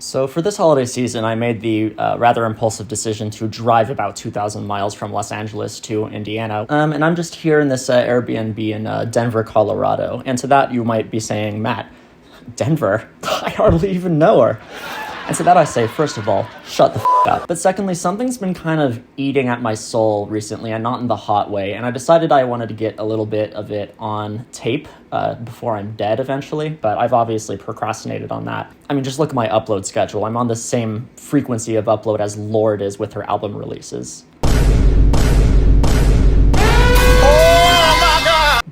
So for this holiday season, I made the rather impulsive decision to drive about 2,000 miles from Los Angeles to Indiana. And I'm just here in this Airbnb in Denver, Colorado. And to that, you might be saying, Matt, Denver? I hardly even know her. And to that I say, first of all, shut the up. But secondly, something's been kind of eating at my soul recently, and not in the hot way, and I decided I wanted to get a little bit of it on tape before I'm dead eventually, but I've obviously procrastinated on that. I mean, just look at my upload schedule. I'm on the same frequency of upload as Lorde is with her album releases.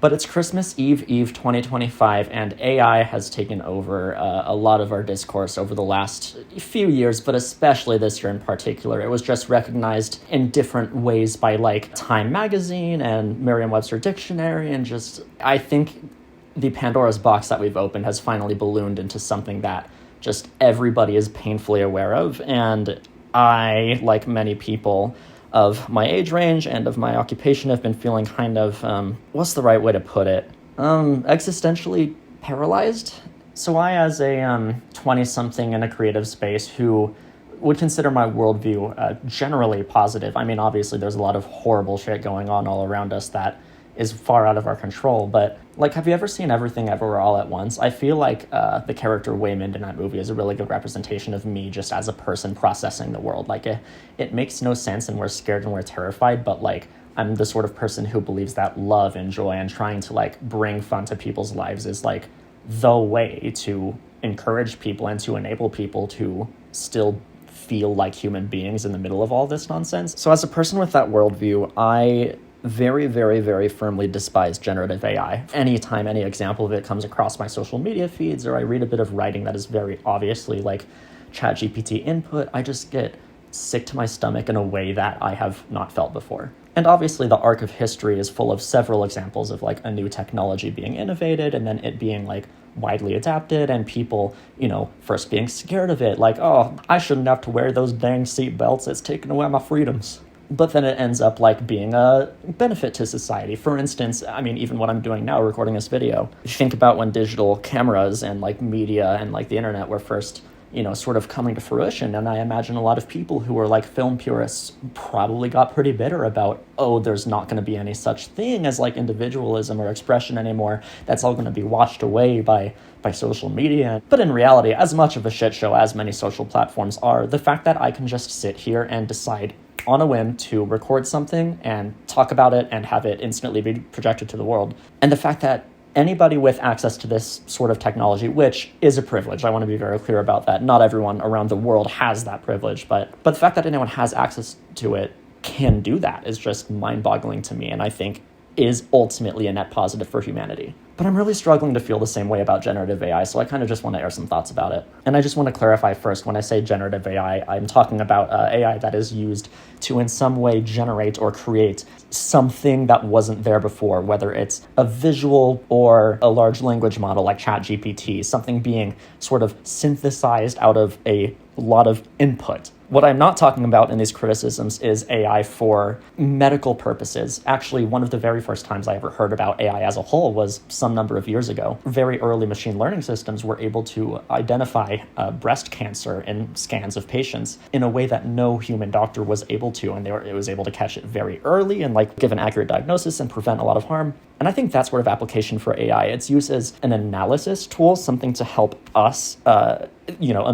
But it's Christmas Eve 2025, and AI has taken over a lot of our discourse over the last few years, but especially this year in particular. It was just recognized in different ways by, like, Time Magazine and Merriam-Webster Dictionary, and just, I think the Pandora's box that we've opened has finally ballooned into something that just everybody is painfully aware of, and I, like many people of my age range and of my occupation, have been feeling kind of, what's the right way to put it? Existentially paralyzed. So I, as a 20-something in a creative space who would consider my worldview generally positive. I mean, obviously there's a lot of horrible shit going on all around us that is far out of our control, but, like, have you ever seen Everything Everywhere All at Once? I feel like the character Waymond in that movie is a really good representation of me just as a person processing the world. Like, it makes no sense, and we're scared and we're terrified, but, like, I'm the sort of person who believes that love and joy and trying to, like, bring fun to people's lives is, like, the way to encourage people and to enable people to still feel like human beings in the middle of all this nonsense. So as a person with that worldview, I very, very, very firmly despise generative AI. Anytime any example of it comes across my social media feeds, or I read a bit of writing that is very obviously like ChatGPT input, I just get sick to my stomach in a way that I have not felt before. And obviously the arc of history is full of several examples of, like, a new technology being innovated and then it being, like, widely adapted, and people, you know, first being scared of it, like, oh, I shouldn't have to wear those dang seat belts, it's taking away my freedoms. But then it ends up, like, being a benefit to society. For instance, I mean, even what I'm doing now, recording this video, you think about when digital cameras and, like, media and, like, the internet were first, you know, sort of coming to fruition, and I imagine a lot of people who were, like, film purists probably got pretty bitter about, oh, there's not going to be any such thing as, like, individualism or expression anymore. That's all going to be washed away by social media. But in reality, as much of a shit show as many social platforms are, the fact that I can just sit here and decide on a whim to record something and talk about it and have it instantly be projected to the world, and the fact that anybody with access to this sort of technology, which is a privilege, I want to be very clear about that. Not everyone around the world has that privilege, but the fact that anyone has access to it can do that is just mind-boggling to me, and I think is ultimately a net positive for humanity. But I'm really struggling to feel the same way about generative AI, so I kind of just want to air some thoughts about it. And I just want to clarify first, when I say generative AI, I'm talking about AI that is used to in some way generate or create something that wasn't there before, whether it's a visual or a large language model like ChatGPT, something being sort of synthesized out of a lot of input. What I'm not talking about in these criticisms is AI for medical purposes. Actually, one of the very first times I ever heard about AI as a whole was some number of years ago. Very early machine learning systems were able to identify breast cancer in scans of patients in a way that no human doctor was able to, and it was able to catch it very early and, like, give an accurate diagnosis and prevent a lot of harm. And I think that sort of application for AI, it's used as an analysis tool, something to help us, a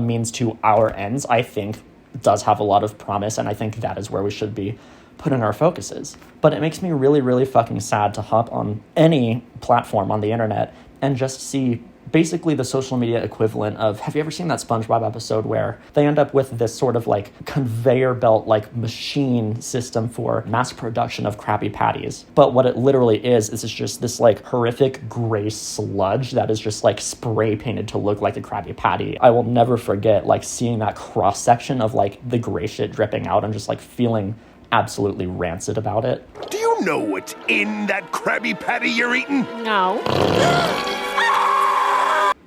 means to our ends, I think does have a lot of promise, and I think that is where we should be putting our focuses. But it makes me really, really fucking sad to hop on any platform on the internet and just see basically the social media equivalent of, have you ever seen that SpongeBob episode where they end up with this sort of, like, conveyor belt, like, machine system for mass production of Krabby Patties? But what it literally is it's just this, like, horrific gray sludge that is just, like, spray painted to look like a Krabby Patty. I will never forget, like, seeing that cross section of, like, the gray shit dripping out and just, like, feeling absolutely rancid about it. Do you know what's in that Krabby Patty you're eating? No.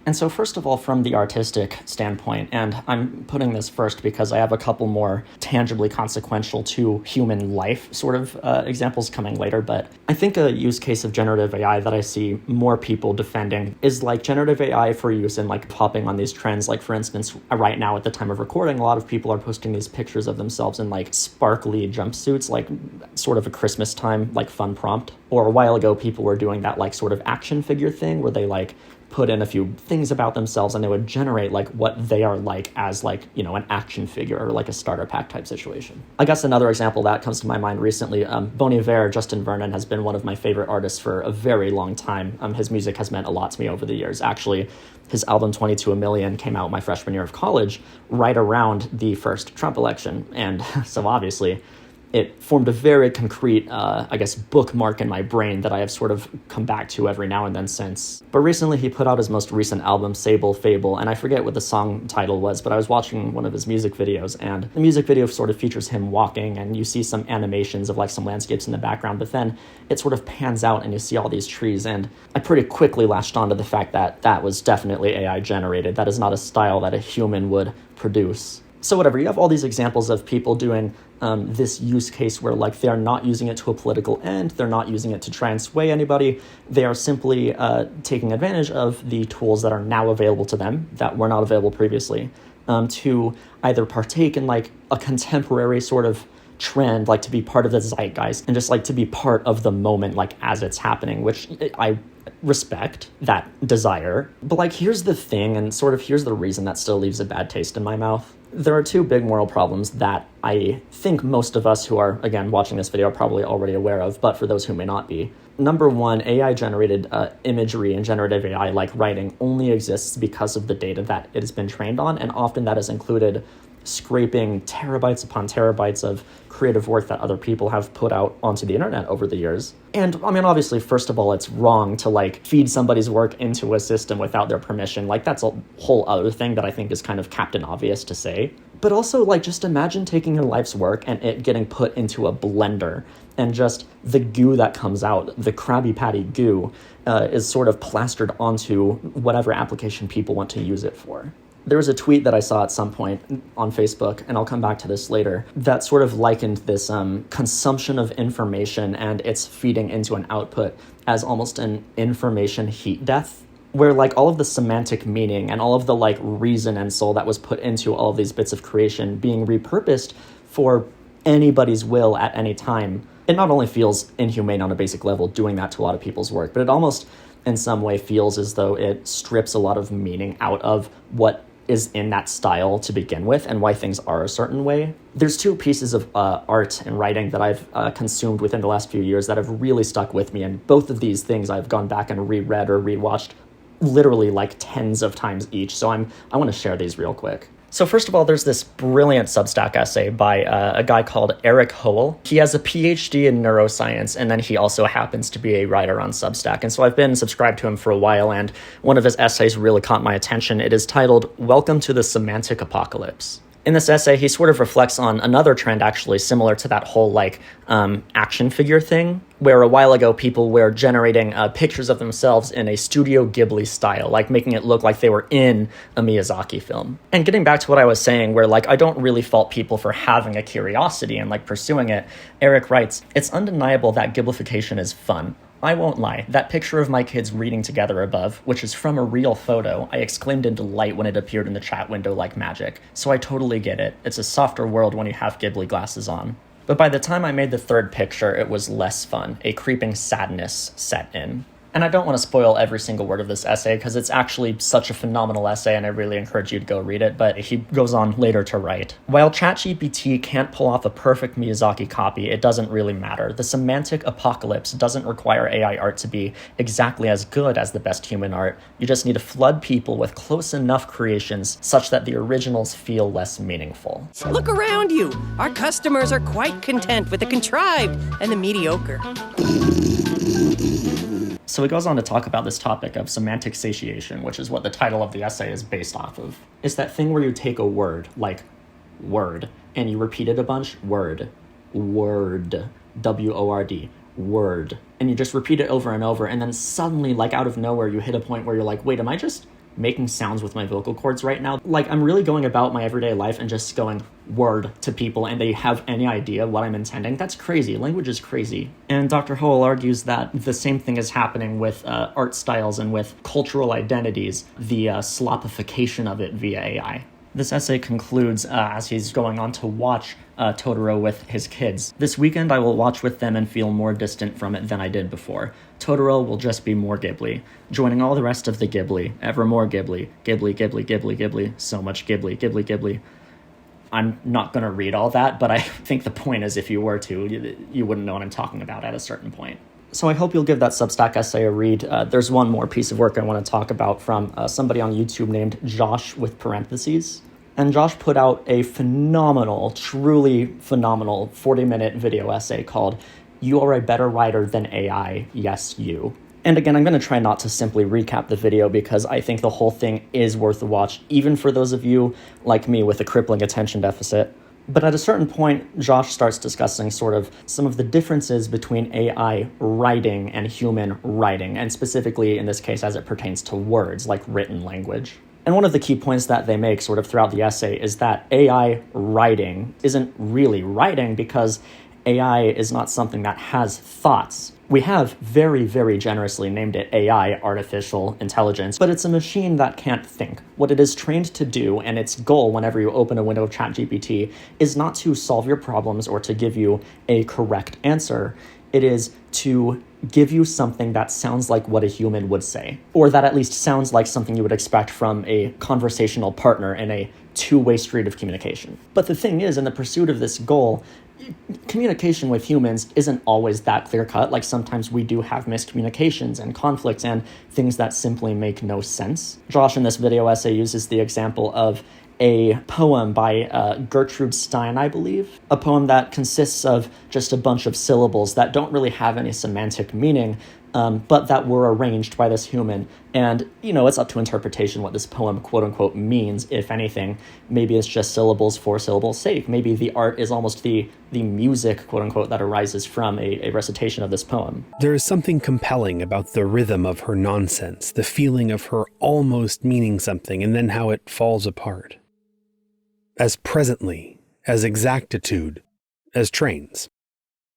And so first of all, from the artistic standpoint, and I'm putting this first because I have a couple more tangibly consequential to human life sort of examples coming later, but I think a use case of generative AI that I see more people defending is like generative AI for use in like popping on these trends. Like for instance, right now at the time of recording, a lot of people are posting these pictures of themselves in like sparkly jumpsuits, like sort of a Christmas time, like fun prompt. Or a while ago, people were doing that like sort of action figure thing where they like put in a few things about themselves and they would generate like what they are like as like, you know, an action figure or like a starter pack type situation. I guess another example that comes to my mind recently, Bon Iver, Justin Vernon, has been one of my favorite artists for a very long time. His music has meant a lot to me over the years. Actually, his album 22 A Million came out my freshman year of college, right around the first Trump election. And so obviously it formed a very concrete, bookmark in my brain that I have sort of come back to every now and then since. But recently he put out his most recent album, Sable Fable, and I forget what the song title was, but I was watching one of his music videos, and the music video sort of features him walking, and you see some animations of like some landscapes in the background, but then it sort of pans out and you see all these trees, and I pretty quickly latched onto the fact that that was definitely AI generated. That is not a style that a human would produce. So whatever, you have all these examples of people doing this use case where like they're not using it to a political end, they're not using it to try and sway anybody, they are simply taking advantage of the tools that are now available to them that were not available previously, to either partake in like a contemporary sort of trend, like to be part of the zeitgeist and just like to be part of the moment like as it's happening, which I respect that desire. But like here's the thing, and sort of here's the reason that still leaves a bad taste in my mouth. There are two big moral problems that I think most of us who are, again, watching this video are probably already aware of, but for those who may not be. Number one, AI-generated imagery and generative AI like writing only exists because of the data that it has been trained on, and often that has included scraping terabytes upon terabytes of creative work that other people have put out onto the internet over the years. And I mean, obviously, first of all, it's wrong to like feed somebody's work into a system without their permission. Like that's a whole other thing that I think is kind of Captain Obvious to say. But also like just imagine taking your life's work and it getting put into a blender, and just the goo that comes out, the Krabby Patty goo, is sort of plastered onto whatever application people want to use it for. There was a tweet that I saw at some point on Facebook, and I'll come back to this later, that sort of likened this consumption of information and its feeding into an output as almost an information heat death, where like all of the semantic meaning and all of the like reason and soul that was put into all of these bits of creation being repurposed for anybody's will at any time. It not only feels inhumane on a basic level doing that to a lot of people's work, but it almost in some way feels as though it strips a lot of meaning out of what is in that style to begin with and why things are a certain way. There's two pieces of art and writing that I've consumed within the last few years that have really stuck with me, and both of these things I've gone back and reread or rewatched literally like tens of times each, so I want to share these real quick. So first of all, there's this brilliant Substack essay by a guy called Erik Hoel. He has a PhD in neuroscience, and then he also happens to be a writer on Substack. And so I've been subscribed to him for a while, and one of his essays really caught my attention. It is titled, "Welcome to the Semantic Apocalypse." In this essay, he sort of reflects on another trend actually similar to that whole like action figure thing, where a while ago people were generating pictures of themselves in a Studio Ghibli style, like making it look like they were in a Miyazaki film. And getting back to what I was saying, where like I don't really fault people for having a curiosity and like pursuing it, Erik writes, "It's undeniable that Ghiblification is fun. I won't lie, that picture of my kids reading together above, which is from a real photo, I exclaimed in delight when it appeared in the chat window like magic. So I totally get it. It's a softer world when you have Ghibli glasses on." But by the time I made the third picture, it was less fun. A creeping sadness set in. And I don't want to spoil every single word of this essay because it's actually such a phenomenal essay and I really encourage you to go read it, but he goes on later to write, "While ChatGPT can't pull off a perfect Miyazaki copy, it doesn't really matter. The semantic apocalypse doesn't require AI art to be exactly as good as the best human art. You just need to flood people with close enough creations such that the originals feel less meaningful." Look around you. Our customers are quite content with the contrived and the mediocre. So he goes on to talk about this topic of semantic satiation, which is what the title of the essay is based off of. It's that thing where you take a word, like word, and you repeat it a bunch, word, word, W-O-R-D, word, and you just repeat it over and over, and then suddenly, like out of nowhere, you hit a point where you're like, wait, am I just making sounds with my vocal cords right now. Like, I'm really going about my everyday life and just going word to people, and they have any idea what I'm intending. That's crazy. Language is crazy. And Dr. Hoel argues that the same thing is happening with art styles and with cultural identities, the slopification of it via AI. This essay concludes as he's going on to watch Totoro with his kids. This weekend I will watch with them and feel more distant from it than I did before. Totoro will just be more Ghibli, joining all the rest of the Ghibli, ever more Ghibli, Ghibli, Ghibli, Ghibli, Ghibli, so much Ghibli, Ghibli, Ghibli. I'm not going to read all that, but I think the point is if you were to, you wouldn't know what I'm talking about at a certain point. So I hope you'll give that Substack essay a read. There's one more piece of work I want to talk about from somebody on YouTube named Josh with parentheses. And Josh put out a phenomenal, truly phenomenal 40-minute video essay called You Are a Better Writer Than AI, Yes You. And again, I'm going to try not to simply recap the video because I think the whole thing is worth the watch, even for those of you like me with a crippling attention deficit. But at a certain point, Josh starts discussing sort of some of the differences between AI writing and human writing, and specifically in this case as it pertains to words, like written language. And one of the key points that they make sort of throughout the essay is that AI writing isn't really writing because AI is not something that has thoughts. We have very, very generously named it AI, artificial intelligence, but it's a machine that can't think. What it is trained to do, and its goal whenever you open a window of ChatGPT, is not to solve your problems or to give you a correct answer. It is to give you something that sounds like what a human would say, or that at least sounds like something you would expect from a conversational partner in a two-way street of communication. But the thing is, in the pursuit of this goal, communication with humans isn't always that clear-cut. Like, sometimes we do have miscommunications and conflicts and things that simply make no sense. Josh in this video essay uses the example of a poem by Gertrude Stein, I believe. A poem that consists of just a bunch of syllables that don't really have any semantic meaning, but that were arranged by this human. And, it's up to interpretation what this poem, quote-unquote, means, if anything. Maybe it's just syllables for syllables' sake. Maybe the art is almost the music, quote-unquote, that arises from a recitation of this poem. There is something compelling about the rhythm of her nonsense, the feeling of her almost meaning something, and then how it falls apart. As presently, as exactitude, as trains.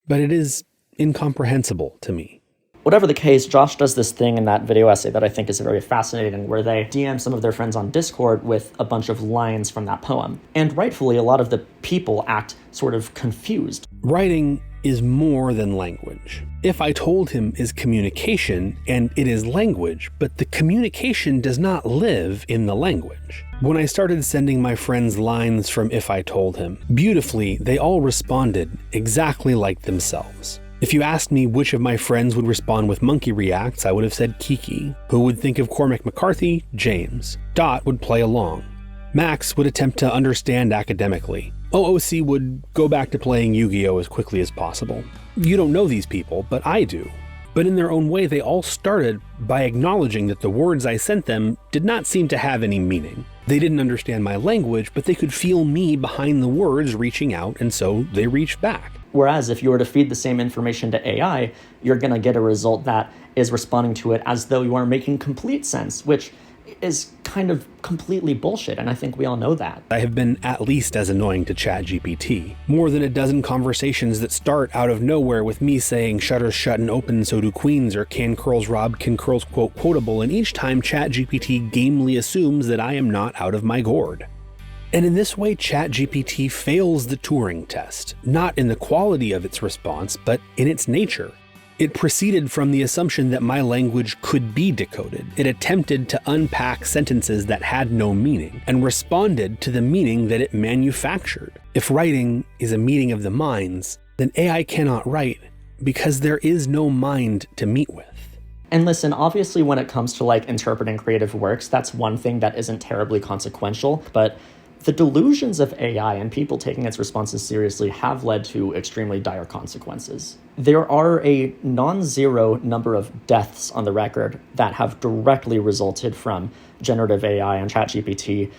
But it is incomprehensible to me. Whatever the case, Josh does this thing in that video essay that I think is very fascinating, where they DM some of their friends on Discord with a bunch of lines from that poem. And rightfully, a lot of the people act sort of confused. Writing is more than language. If I told him is communication, and it is language, but the communication does not live in the language. When I started sending my friends lines from If I Told Him, beautifully, they all responded exactly like themselves. If you asked me which of my friends would respond with monkey reacts, I would have said Kiki. Who would think of Cormac McCarthy? James. Dot would play along. Max would attempt to understand academically. OOC would go back to playing Yu-Gi-Oh! As quickly as possible. You don't know these people, but I do. But in their own way, they all started by acknowledging that the words I sent them did not seem to have any meaning. They didn't understand my language, but they could feel me behind the words reaching out, and so they reached back. Whereas if you were to feed the same information to AI, you're going to get a result that is responding to it as though you are making complete sense, which is kind of completely bullshit, and I think we all know that. I have been at least as annoying to ChatGPT. More than a dozen conversations that start out of nowhere with me saying shutters shut and open, so do queens, or can curls rob, can curls quote quotable, and each time ChatGPT gamely assumes that I am not out of my gourd. And in this way, ChatGPT fails the Turing test, not in the quality of its response, but in its nature. It proceeded from the assumption that my language could be decoded. It attempted to unpack sentences that had no meaning, and responded to the meaning that it manufactured. If writing is a meeting of the minds, then AI cannot write because there is no mind to meet with. And listen, obviously when it comes to interpreting creative works, that's one thing that isn't terribly consequential, but the delusions of AI and people taking its responses seriously have led to extremely dire consequences. There are a non-zero number of deaths on the record that have directly resulted from generative AI and ChatGPT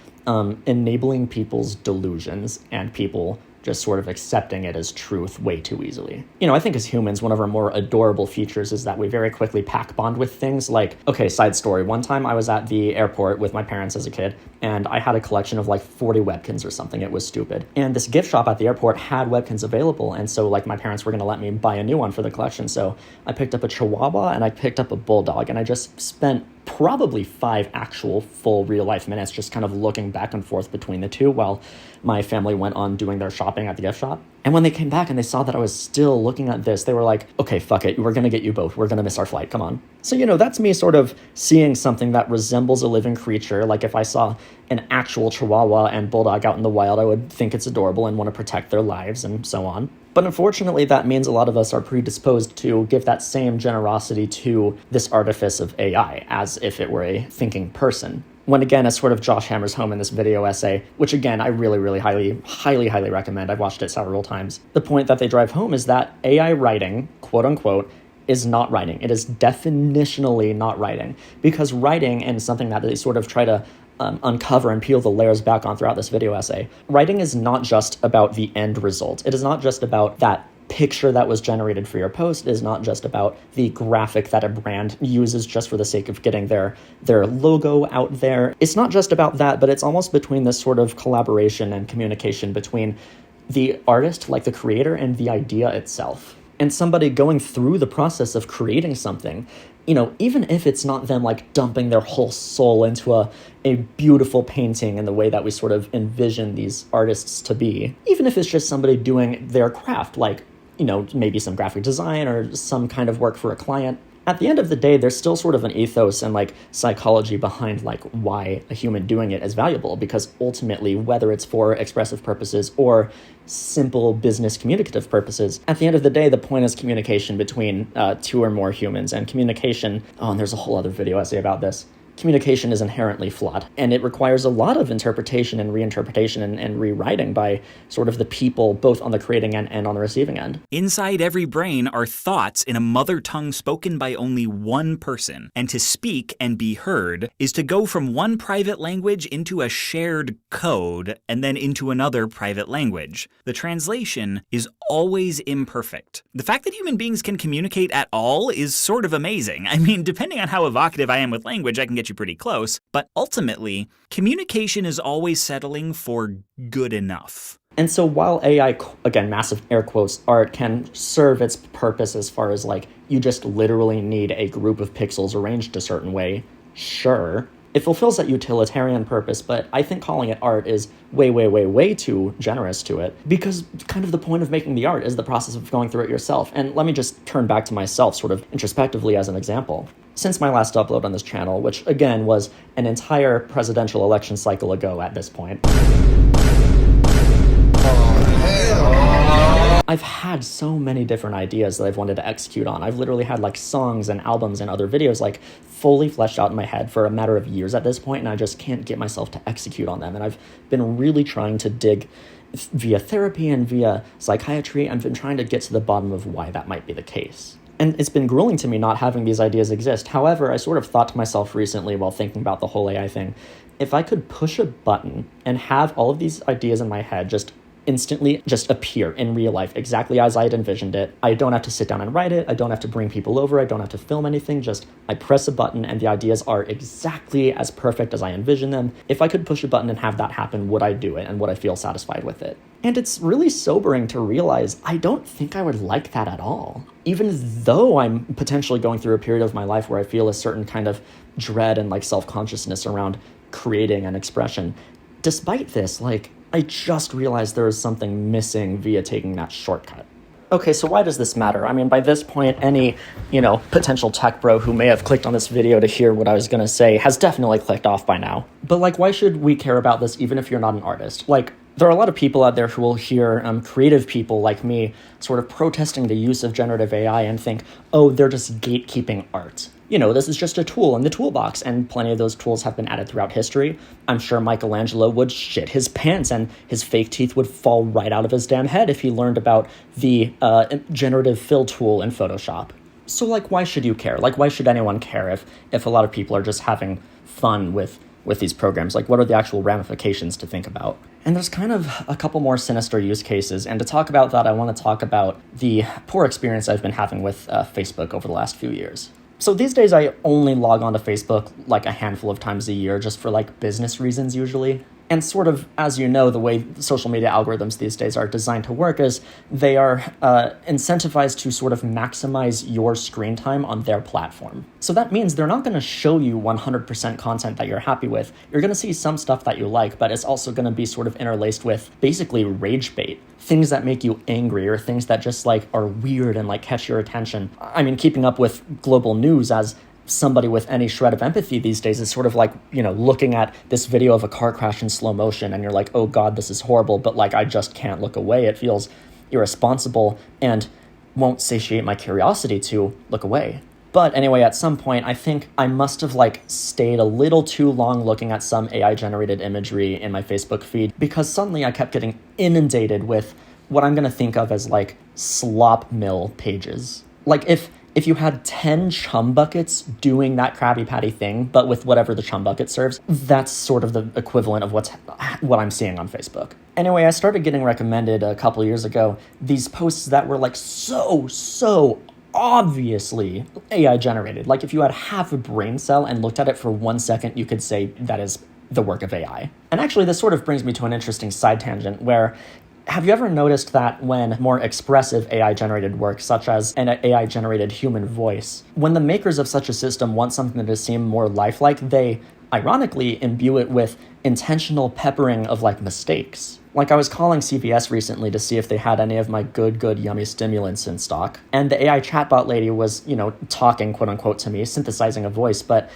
enabling people's delusions and people just sort of accepting it as truth way too easily. I think as humans, one of our more adorable features is that we very quickly pack bond with things. Like, okay, side story. One time I was at the airport with my parents as a kid, and I had a collection of like 40 Webkins or something. It was stupid. And this gift shop at the airport had Webkins available, and so like my parents were going to let me buy a new one for the collection. So I picked up a Chihuahua and I picked up a Bulldog, and I just spent probably 5 actual full real-life minutes just kind of looking back and forth between the two while my family went on doing their shopping at the gift shop. And when they came back and they saw that I was still looking at this, they were like, okay, fuck it, we're going to get you both. We're going to miss our flight. Come on. So, that's me sort of seeing something that resembles a living creature. Like if I saw an actual Chihuahua and Bulldog out in the wild, I would think it's adorable and want to protect their lives and so on. But unfortunately, that means a lot of us are predisposed to give that same generosity to this artifice of AI as if it were a thinking person. When again, as sort of Josh hammers home in this video essay, which again, I really, really highly recommend. I've watched it several times. The point that they drive home is that AI writing, quote unquote, is not writing. It is definitionally not writing, because writing, and something that they sort of try to uncover and peel the layers back on throughout this video essay, writing is not just about the end result. It is not just about that picture that was generated for your post. It is not just about the graphic that a brand uses just for the sake of getting their logo out there. It's not just about that, but it's almost between this sort of collaboration and communication between the artist, like the creator, and the idea itself. And somebody going through the process of creating something, even if it's not them like dumping their whole soul into a beautiful painting in the way that we sort of envision these artists to be, even if it's just somebody doing their craft, like, maybe some graphic design or some kind of work for a client, at the end of the day, there's still sort of an ethos and like psychology behind like why a human doing it is valuable, because ultimately, whether it's for expressive purposes or simple business communicative purposes, at the end of the day, the point is communication between 2 or more humans. And communication, and there's a whole other video essay about this. Communication is inherently flawed, and it requires a lot of interpretation and reinterpretation and rewriting by sort of the people both on the creating end and on the receiving end. Inside every brain are thoughts in a mother tongue spoken by only one person, and to speak and be heard is to go from one private language into a shared code and then into another private language. The translation is always imperfect. The fact that human beings can communicate at all is sort of amazing. I mean, depending on how evocative I am with language, I can get you pretty close, but ultimately, communication is always settling for good enough. And so while AI, again, massive air quotes, art can serve its purpose as far as like, you just literally need a group of pixels arranged a certain way, sure, it fulfills that utilitarian purpose, but I think calling it art is way too generous to it, because kind of the point of making the art is the process of going through it yourself. And let me just turn back to myself sort of introspectively as an example. Since my last upload on this channel, which again was an entire presidential election cycle ago at this point, I've had so many different ideas that I've wanted to execute on. I've literally had like songs and albums and other videos like fully fleshed out in my head for a matter of years at this point, and I just can't get myself to execute on them. And I've been really trying to dig via therapy and via psychiatry. I've been trying to get to the bottom of why that might be the case. And it's been grueling to me not having these ideas exist. However, I sort of thought to myself recently while thinking about the whole AI thing, if I could push a button and have all of these ideas in my head just instantly just appear in real life exactly as I had envisioned it. I don't have to sit down and write it. I don't have to bring people over. I don't have to film anything. Just I press a button and the ideas are exactly as perfect as I envision them. If I could push a button and have that happen, would I do it, and would I feel satisfied with it? And it's really sobering to realize I don't think I would like that at all. Even though I'm potentially going through a period of my life where I feel a certain kind of dread and like self-consciousness around creating and expression. Despite this, I just realized there was something missing via taking that shortcut. Okay, so why does this matter? I mean, by this point, any, potential tech bro who may have clicked on this video to hear what I was going to say has definitely clicked off by now. But, why should we care about this even if you're not an artist? There are a lot of people out there who will hear creative people like me sort of protesting the use of generative AI and think, oh, they're just gatekeeping art. This is just a tool in the toolbox, and plenty of those tools have been added throughout history. I'm sure Michelangelo would shit his pants and his fake teeth would fall right out of his damn head if he learned about the generative fill tool in Photoshop. So, why should you care? Why should anyone care if a lot of people are just having fun with with these programs? Like, what are the actual ramifications to think about? And there's kind of a couple more sinister use cases. And to talk about that, I want to talk about the poor experience I've been having with Facebook over the last few years. So these days, I only log on to Facebook like a handful of times a year, just for like business reasons usually. And sort of, as you know, the way social media algorithms these days are designed to work is they are incentivized to sort of maximize your screen time on their platform. So that means they're not going to show you 100% content that you're happy with. You're going to see some stuff that you like, but it's also going to be sort of interlaced with basically rage bait. Things that make you angry or things that just like are weird and like catch your attention. I mean, keeping up with global news as somebody with any shred of empathy these days is sort of like, you know, looking at this video of a car crash in slow motion and you're like, oh God, this is horrible, but like I just can't look away. It feels irresponsible and won't satiate my curiosity to look away. But anyway, at some point, I think I must have like stayed a little too long looking at some AI-generated imagery in my Facebook feed because suddenly I kept getting inundated with what I'm going to think of as like slop mill pages. Like if you had 10 chum buckets doing that Krabby Patty thing, but with whatever the chum bucket serves, that's sort of the equivalent of what I'm seeing on Facebook. Anyway, I started getting recommended a couple years ago these posts that were like so obviously AI generated. Like if you had half a brain cell and looked at it for 1 second, you could say that is the work of AI. And actually, this sort of brings me to an interesting side tangent where have you ever noticed that when more expressive AI-generated work, such as an AI-generated human voice, when the makers of such a system want something to seem more lifelike, they, ironically, imbue it with intentional peppering of, like, mistakes? Like, I was calling CVS recently to see if they had any of my good, yummy stimulants in stock, and the AI chatbot lady was, you know, talking, quote-unquote, to me, synthesizing a voice, but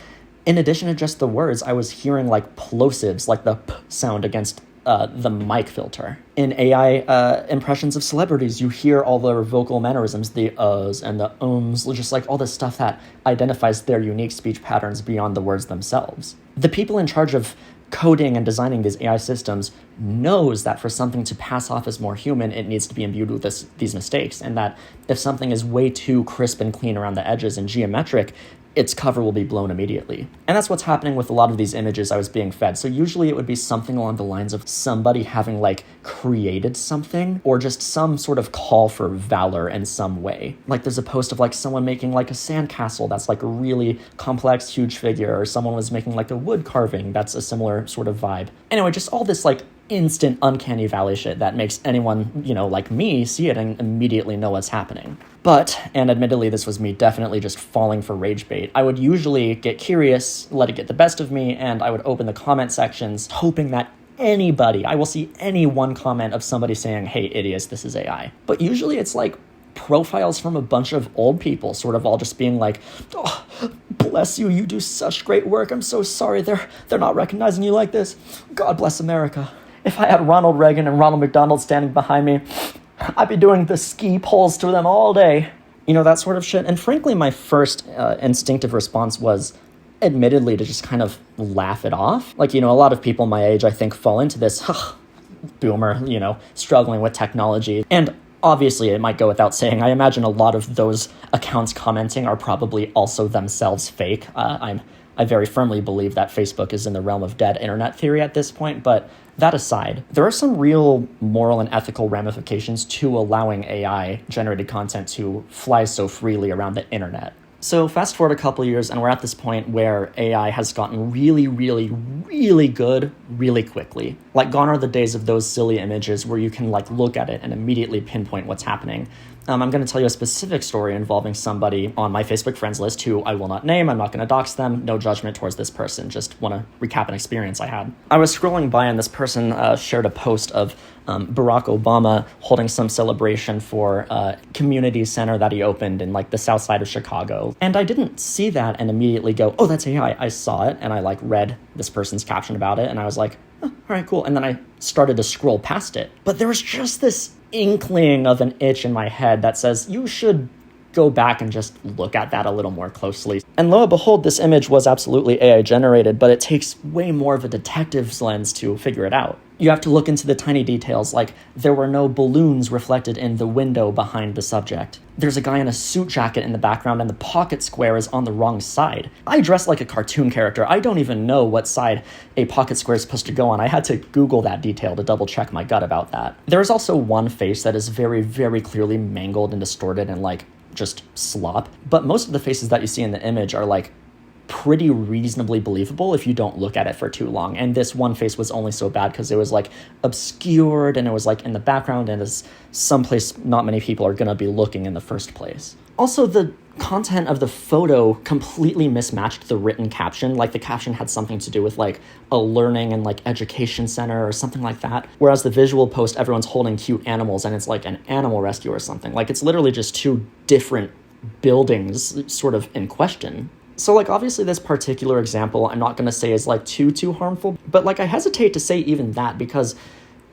in addition to just the words, I was hearing, like, plosives, like the p sound against the mic filter. In AI impressions of celebrities, you hear all their vocal mannerisms, the uhs and the ums, just like all this stuff that identifies their unique speech patterns beyond the words themselves. The people in charge of coding and designing these AI systems knows that for something to pass off as more human, it needs to be imbued with these mistakes, and that if something is way too crisp and clean around the edges and geometric, its cover will be blown immediately. And that's what's happening with a lot of these images I was being fed. So usually it would be something along the lines of somebody having like created something or just some sort of call for valor in some way. Like there's a post of like someone making like a sandcastle that's like a really complex, huge figure, or someone was making like a wood carving that's a similar sort of vibe. Anyway, just all this like instant uncanny valley shit that makes anyone, you know, like me see it and immediately know what's happening. But, and admittedly this was me definitely just falling for rage bait, I would usually get curious, let it get the best of me, and I would open the comment sections hoping that I will see any one comment of somebody saying, hey idiots, this is AI. But usually it's like profiles from a bunch of old people sort of all just being like, oh, bless you, you do such great work, I'm so sorry they're not recognizing you like this. God bless America. If I had Ronald Reagan and Ronald McDonald standing behind me, I'd be doing the ski poles to them all day. You know, that sort of shit. And frankly, my first instinctive response was admittedly to just kind of laugh it off. Like, you know, a lot of people my age, I think, fall into this, boomer, you know, struggling with technology. And obviously, it might go without saying, I imagine a lot of those accounts commenting are probably also themselves fake. I very firmly believe that Facebook is in the realm of dead internet theory at this point, but that aside, there are some real moral and ethical ramifications to allowing AI-generated content to fly so freely around the internet. So fast forward a couple years, and we're at this point where AI has gotten really, really, really good really quickly. Like, gone are the days of those silly images where you can, like, look at it and immediately pinpoint what's happening. I'm going to tell you a specific story involving somebody on my Facebook friends list who I will not name. I'm not going to dox them. No judgment towards this person. Just want to recap an experience I had. I was scrolling by and this person shared a post of Barack Obama holding some celebration for a community center that he opened in like the south side of Chicago. And I didn't see that and immediately go, oh, that's AI. I saw it and I like read this person's caption about it and I was like, oh, all right, cool. And then I started to scroll past it. But there was just this inkling of an itch in my head that says you should go back and just look at that a little more closely. And lo and behold, this image was absolutely AI generated, but it takes way more of a detective's lens to figure it out. You have to look into the tiny details, like there were no balloons reflected in the window behind the subject. There's a guy in a suit jacket in the background and the pocket square is on the wrong side. I dress like a cartoon character. I don't even know what side a pocket square is supposed to go on. I had to Google that detail to double check my gut about that. There is also one face that is very, very clearly mangled and distorted and like just slop. But most of the faces that you see in the image are like pretty reasonably believable if you don't look at it for too long. And this one face was only so bad because it was like obscured and it was like in the background and is someplace not many people are going to be looking in the first place. Also, the content of the photo completely mismatched the written caption. Like the caption had something to do with like a learning and like education center or something like that. Whereas the visual post, everyone's holding cute animals and it's like an animal rescue or something. Like it's literally just two different buildings sort of in question. So, like, obviously this particular example, I'm not going to say is, like, too harmful, but, like, I hesitate to say even that because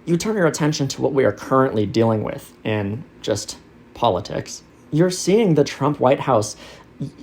you turn your attention to what we are currently dealing with in just politics. You're seeing the Trump White House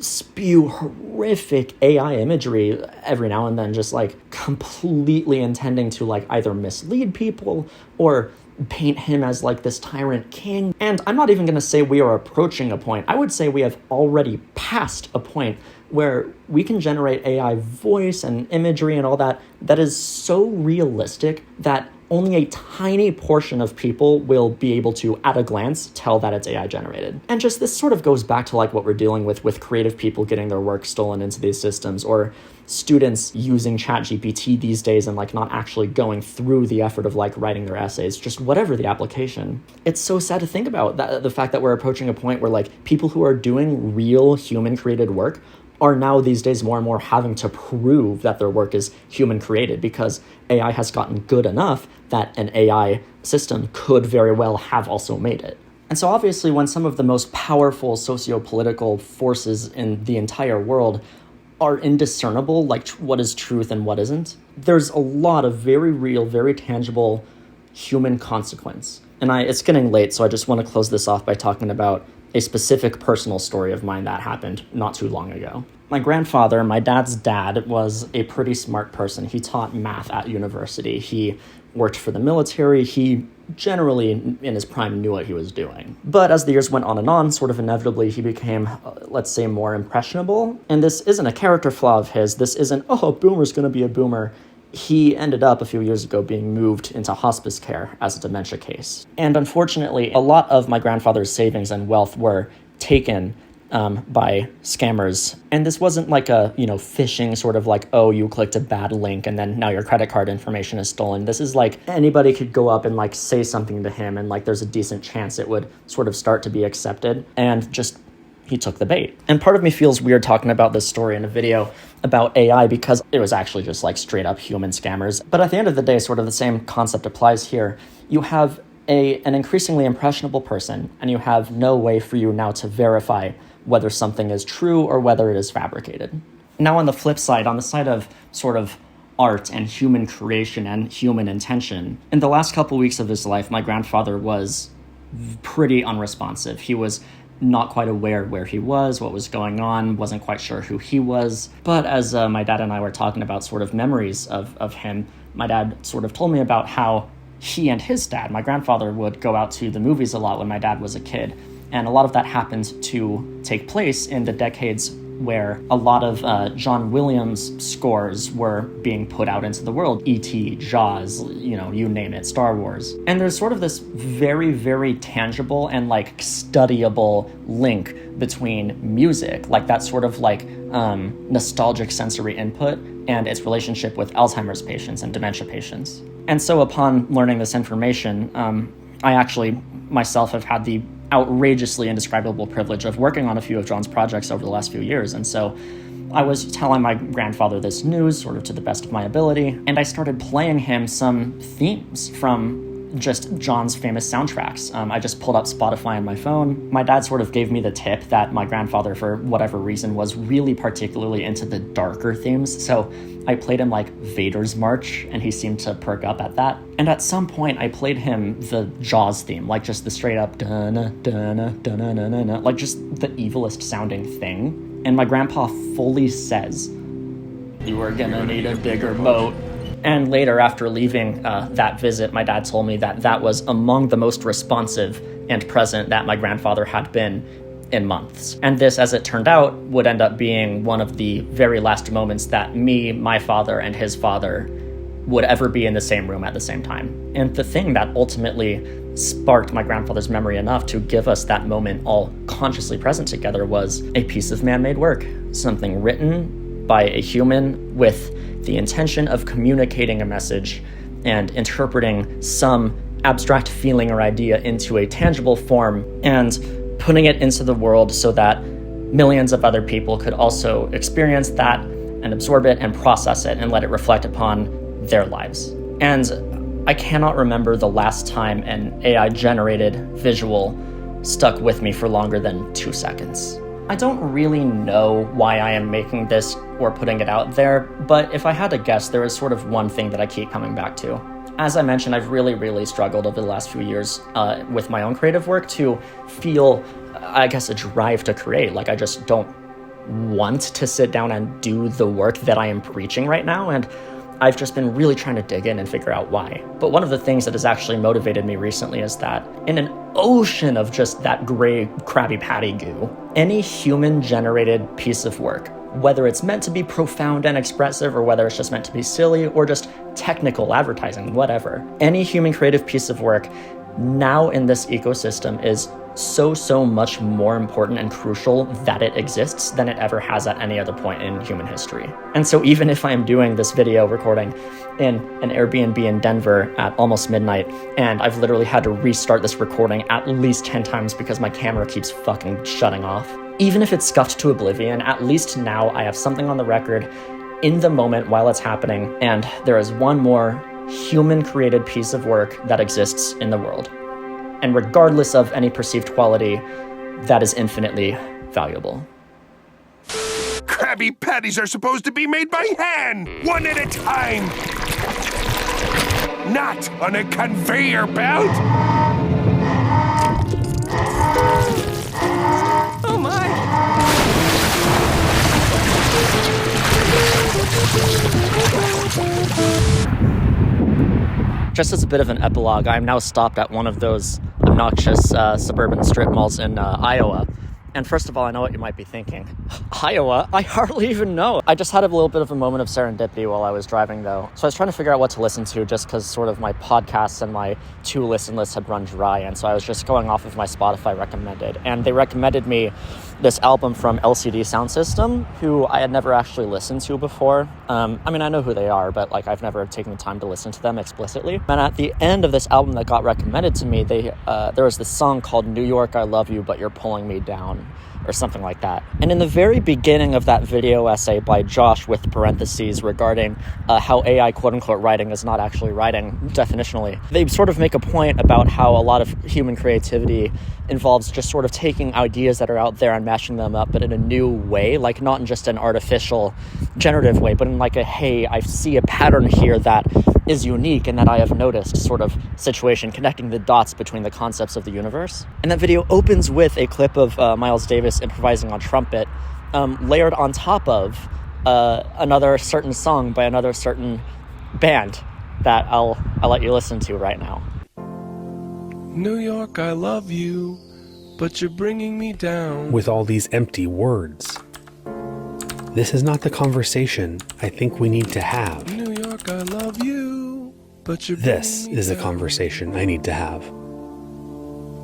spew horrific AI imagery every now and then, just, like, completely intending to, like, either mislead people or paint him as, like, this tyrant king. And I'm not even going to say we are approaching a point. I would say we have already passed a point where we can generate AI voice and imagery and all that is so realistic that only a tiny portion of people will be able to, at a glance, tell that it's AI generated. And just this sort of goes back to like what we're dealing with creative people getting their work stolen into these systems, or students using ChatGPT these days and like not actually going through the effort of like writing their essays, just whatever the application. It's so sad to think about that, the fact that we're approaching a point where like people who are doing real human created work are now these days more and more having to prove that their work is human created because AI has gotten good enough that an AI system could very well have also made it. And so obviously when some of the most powerful socio-political forces in the entire world are indiscernible, like what is truth and what isn't, there's a lot of very real, very tangible human consequence. And it's getting late, so I just want to close this off by talking about a specific personal story of mine that happened not too long ago. My grandfather, my dad's dad, was a pretty smart person. He taught math at university. He worked for the military. He generally, in his prime, knew what he was doing. But as the years went on, sort of inevitably, he became, let's say, more impressionable. And this isn't a character flaw of his. This isn't, oh, a boomer's going to be a boomer. He ended up a few years ago being moved into hospice care as a dementia case. And unfortunately, a lot of my grandfather's savings and wealth were taken by scammers. And this wasn't like a, phishing sort of like, oh, you clicked a bad link and then now your credit card information is stolen. This is like anybody could go up and like say something to him and like there's a decent chance it would sort of start to be accepted. And just he took the bait. And part of me feels weird talking about this story in a video about AI because it was actually just like straight up human scammers. But at the end of the day, sort of the same concept applies here. You have an increasingly impressionable person and you have no way for you now to verify whether something is true or whether it is fabricated. Now on the flip side, on the side of sort of art and human creation and human intention, in the last couple weeks of his life, my grandfather was pretty unresponsive. He was not quite aware where he was, what was going on, wasn't quite sure who he was. But as my dad and I were talking about sort of memories of him, my dad sort of told me about how he and his dad, my grandfather, would go out to the movies a lot when my dad was a kid. And a lot of that happened to take place in the decades where a lot of John Williams scores were being put out into the world. E.T., Jaws, you name it, Star Wars. And there's sort of this very, very tangible and like studyable link between music, like that sort of like nostalgic sensory input and its relationship with Alzheimer's patients and dementia patients. And so upon learning this information, I actually myself have had the outrageously indescribable privilege of working on a few of John's projects over the last few years. And so I was telling my grandfather this news sort of to the best of my ability, and I started playing him some themes from just John's famous soundtracks. I just pulled up Spotify on my phone. My dad sort of gave me the tip that my grandfather, for whatever reason, was really particularly into the darker themes. So I played him like Vader's March, and he seemed to perk up at that. And at some point, I played him the Jaws theme, like just the straight up dun dun dun dun, like just the evilest sounding thing. And my grandpa fully says, "You are gonna need a bigger boat." And later, after leaving that visit, my dad told me that that was among the most responsive and present that my grandfather had been in months. And this, as it turned out, would end up being one of the very last moments that me, my father, and his father would ever be in the same room at the same time. And the thing that ultimately sparked my grandfather's memory enough to give us that moment all consciously present together was a piece of man-made work, something written by a human with the intention of communicating a message and interpreting some abstract feeling or idea into a tangible form and putting it into the world so that millions of other people could also experience that and absorb it and process it and let it reflect upon their lives. And I cannot remember the last time an AI-generated visual stuck with me for longer than 2 seconds. I don't really know why I am making this or putting it out there, but if I had to guess, there is sort of one thing that I keep coming back to. As I mentioned, I've really struggled over the last few years with my own creative work to feel, I guess, a drive to create. Like, I just don't want to sit down and do the work that I am preaching right now, and I've just been really trying to dig in and figure out why. But one of the things that has actually motivated me recently is that in an ocean of just that gray Krabby Patty goo, any human-generated piece of work, whether it's meant to be profound and expressive or whether it's just meant to be silly or just technical advertising, whatever, any human creative piece of work now in this ecosystem is so much more important and crucial that it exists than it ever has at any other point in human history. And so even if I'm doing this video recording in an Airbnb in Denver at almost midnight, and I've literally had to restart this recording at least 10 times because my camera keeps fucking shutting off, even if it's scuffed to oblivion, at least now I have something on the record in the moment while it's happening, and there is one more human-created piece of work that exists in the world. And regardless of any perceived quality, that is infinitely valuable. Krabby Patties are supposed to be made by hand, one at a time. Not on a conveyor belt. Oh my! Just as a bit of an epilogue, I am now stopped at one of those obnoxious suburban strip malls in Iowa. And first of all, I know what you might be thinking. Iowa? I hardly even know. I just had a little bit of a moment of serendipity while I was driving, though. So I was trying to figure out what to listen to just because sort of my podcasts and my to-listen list had run dry. And so I was just going off of my Spotify recommended. And they recommended me this album from LCD Soundsystem, who I had never actually listened to before. I mean, I know who they are, but like I've never taken the time to listen to them explicitly. And at the end of this album that got recommended to me, there was this song called New York, I Love You, But You're Pulling Me Down, or something like that. And in the very beginning of that video essay by Josh with parentheses regarding how AI quote-unquote writing is not actually writing definitionally, they sort of make a point about how a lot of human creativity involves just sort of taking ideas that are out there and mashing them up, but in a new way, like not in just an artificial generative way, but in like a, hey, I see a pattern here that is unique and that I have noticed sort of situation, connecting the dots between the concepts of the universe. And that video opens with a clip of Miles Davis improvising on trumpet, layered on top of another certain song by another certain band that I'll let you listen to right now. New York, I love you, but you're bringing me down. With all these empty words. This is not the conversation I think we need to have. New York, I love you, but you're This bringing me is the down. conversation I need to have.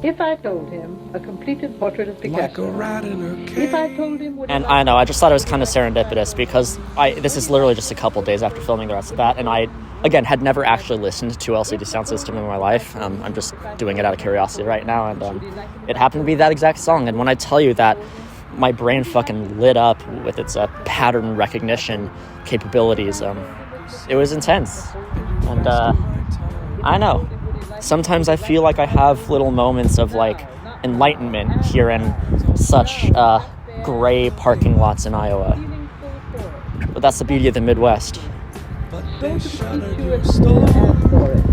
If I told him a completed portrait of Like a Picasso, rat in a cage. if I told him what And I know, I just thought it was kind of serendipitous because this is literally just a couple days after filming the rest of that, and I, again, had never actually listened to LCD Soundsystem in my life. I'm just doing it out of curiosity right now, and it happened to be that exact song. And when I tell you that my brain fucking lit up with its pattern recognition capabilities, it was intense. And I know. Sometimes I feel like I have little moments of, like, enlightenment here in such gray parking lots in Iowa. But that's the beauty of the Midwest. Go to the issue at school and for it.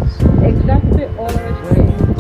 Exactly all our experience.